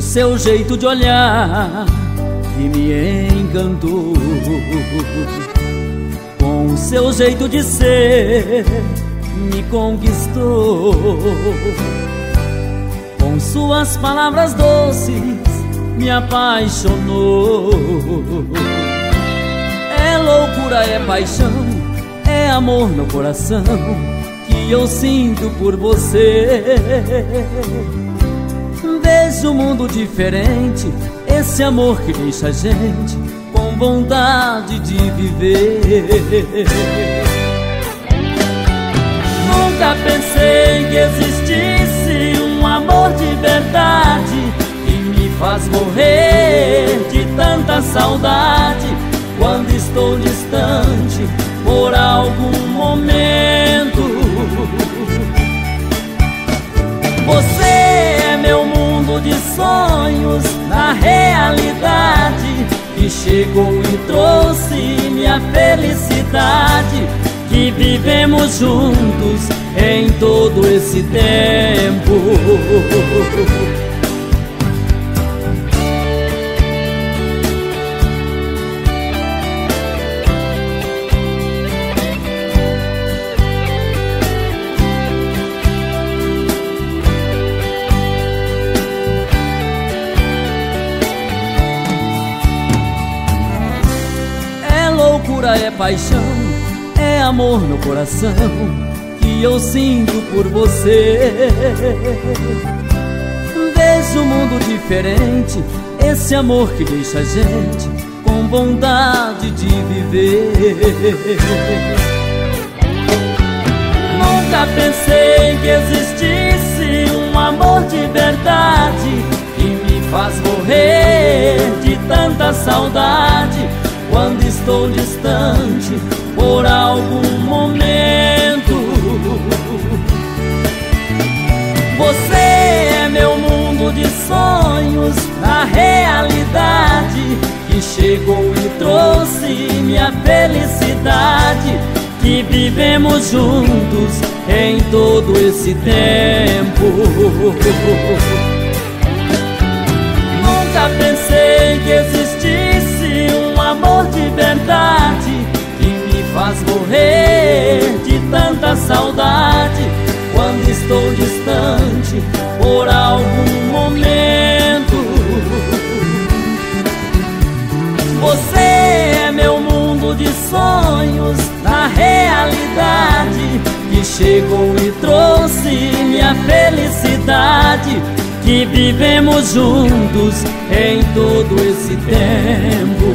por seu jeito de olhar que me encantou, com o seu jeito de ser me conquistou, com suas palavras doces me apaixonou. É loucura, é paixão, é amor no coração que eu sinto por você. Vejo um mundo diferente, esse amor que deixa a gente com vontade de viver. Nunca pensei que existisse um amor de verdade que me faz morrer de tanta saudade quando estou distante por algum momento. Você é meu mundo de sonhos, na realidade, que chegou e trouxe minha felicidade, que vivemos juntos em todo esse tempo. Loucura, é paixão, é amor no coração que eu sinto por você. Vejo um mundo diferente, esse amor que deixa a gente com vontade de viver. Nunca pensei que existisse um amor de verdade que me faz morrer de tanta saudade quando estou distante por algum momento. Você é meu mundo de sonhos, na realidade, que chegou e trouxe minha felicidade, que vivemos juntos em todo esse tempo. Nunca pensei que existisse um amor de verdade que me faz morrer de tanta saudade quando estou distante por algum momento. Você é meu mundo de sonhos, na realidade, que chegou e trouxe minha felicidade, que vivemos juntos em todo esse tempo.